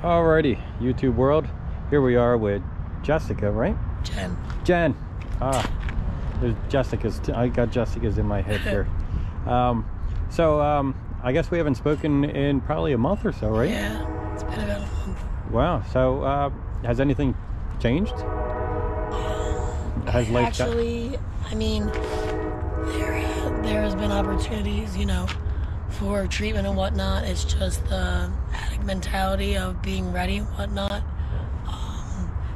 Alrighty, YouTube world. Here we are with Jessica, right? Jen. There's Jessica's. I got Jessica's in my head here. I guess we haven't spoken in probably a month or so, right? Yeah, it's been about a month. Wow. So, has anything changed? Has life actually? I mean, there has been opportunities, for treatment and whatnot. It's just the addict mentality of being ready and whatnot.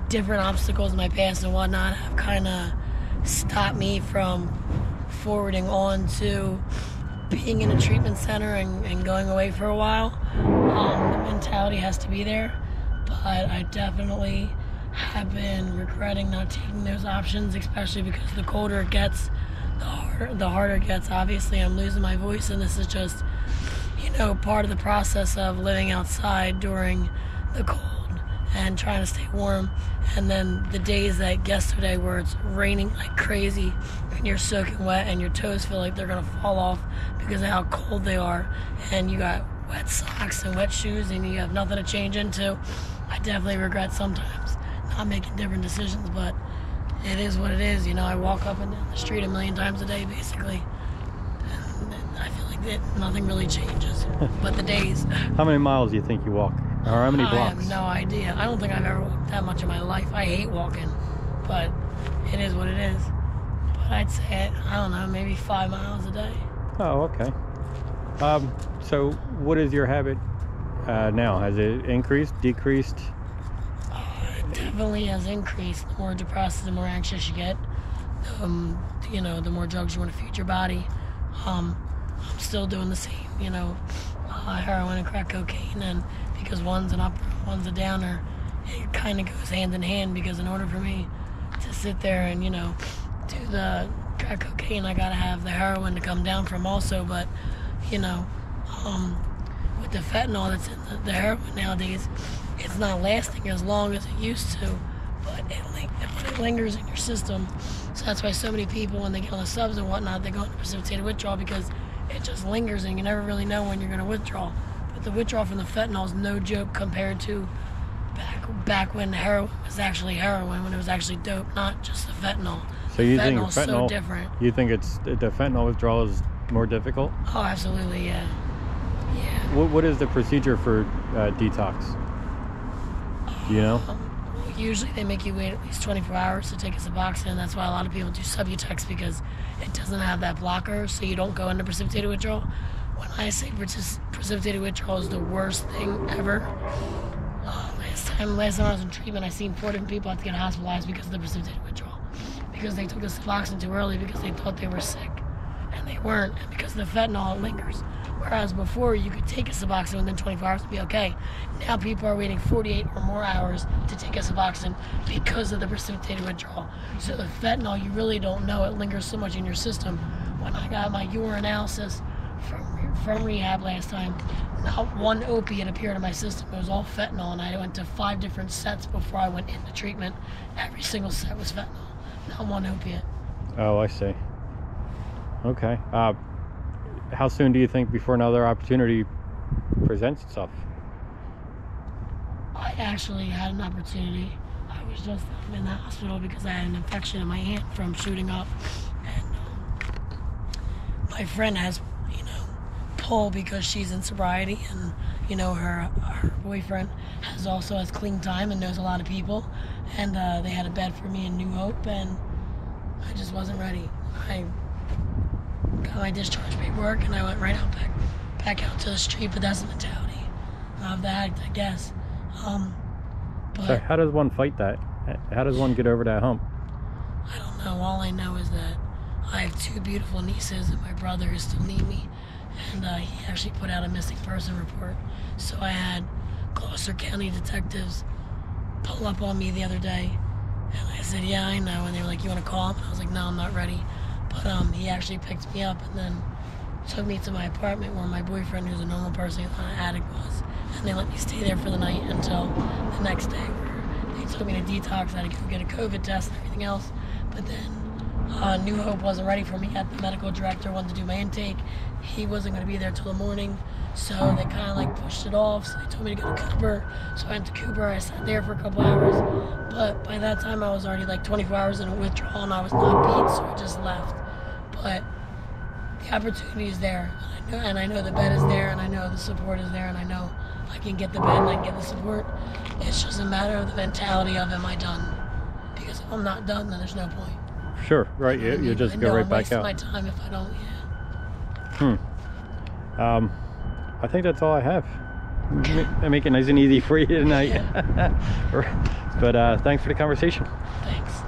Different obstacles in my past and whatnot have kind of stopped me from forwarding on to being in a treatment center and going away for a while. The mentality has to be there, but I definitely have been regretting not taking those options, especially because the colder it gets, the harder it gets. Obviously, I'm losing my voice, and this is just, part of the process of living outside during the cold and trying to stay warm. And then the days like yesterday where it's raining like crazy and you're soaking wet and your toes feel like they're going to fall off because of how cold they are, and you got wet socks and wet shoes and you have nothing to change into. I definitely regret sometimes not making different decisions, but it is what it is. I walk up and down the street a million times a day basically, and I feel like that nothing really changes but the days. How many miles do you think you walk? Or how many blocks? I have no idea. I don't think I've ever walked that much in my life. I hate walking, but it is what it is. But I'd say, I don't know, maybe 5 miles a day. Oh, okay. So what is your habit now? Has it increased, decreased? It definitely has increased. The more depressed, the more anxious you get. The more drugs you want to feed your body. I'm still doing the same, heroin and crack cocaine, and because one's an up, one's a downer, it kind of goes hand in hand, because in order for me to sit there and, do the crack cocaine, I gotta have the heroin to come down from also. But, with the fentanyl that's in the heroin nowadays, it's not lasting as long as it used to, but it lingers in your system. So that's why so many people, when they get on the subs and whatnot, they go into precipitated withdrawal, because it just lingers and you never really know when you're going to withdraw. But the withdrawal from the fentanyl is no joke compared to back when heroin was actually heroin, when it was actually dope, not just the fentanyl. So you think fentanyl's so different. You think the fentanyl withdrawal is more difficult? Oh, absolutely, yeah. What is the procedure for detox? Do you know? Usually they make you wait at least 24 hours to take a Suboxone. That's why a lot of people do Subutex, because it doesn't have that blocker, so you don't go into precipitated withdrawal. When I say precipitated withdrawal is the worst thing ever. Last time I was in treatment, I seen 4 different people have to get hospitalized because of the precipitated withdrawal, because they took the Suboxone too early because they thought they were sick, and they weren't, and because the fentanyl, it lingers. Whereas before, you could take a Suboxone within 24 hours and be okay. Now people are waiting 48 or more hours to take a Suboxone because of the precipitated withdrawal. So the fentanyl, you really don't know. It lingers so much in your system. When I got my urinalysis from rehab last time, not one opiate appeared in my system. It was all fentanyl, and I went to 5 different sets before I went into treatment. Every single set was fentanyl, not one opiate. Oh, I see. Okay. How soon do you think before another opportunity presents itself? I actually had an opportunity. I was just in the hospital because I had an infection in my hand from shooting up, and my friend has, pull because she's in sobriety, and her boyfriend has clean time and knows a lot of people, and they had a bed for me in New Hope, and I just wasn't ready. I got my discharge paperwork and I went right out back out to the street. But that's the mentality of the addict, I guess. But so how does one fight that? How does one get over that hump? I don't know. All I know is that I have 2 beautiful nieces, and my brother who still need me, and he actually put out a missing person report. So I had Gloucester County detectives pull up on me the other day, and I said, yeah, I know, and they were like, you want to call him? And I was like, no, I'm not ready. But he actually picked me up and then took me to my apartment where my boyfriend, who's a normal person, who's not an addict, was. And they let me stay there for the night until the next day, where they took me to detox. I had to go get a COVID test and everything else. But then New Hope wasn't ready for me yet. The medical director wanted to do my intake. He wasn't going to be there till the morning. So they kind of like pushed it off. So they told me to go to Cooper. So I went to Cooper. I sat there for a couple hours. But by that time, I was already like 24 hours in a withdrawal, and I was not beat, so I just left. But the opportunity is there. And I know the bed is there, and I know the support is there, and I know I can get the bed and I can get the support. It's just a matter of the mentality of, am I done? Because if I'm not done, then there's no point. Sure, right. You just go right back out. My time if I don't. Yeah. I think that's all I have. I make it nice and easy for you tonight. Yeah. But thanks for the conversation. Thanks.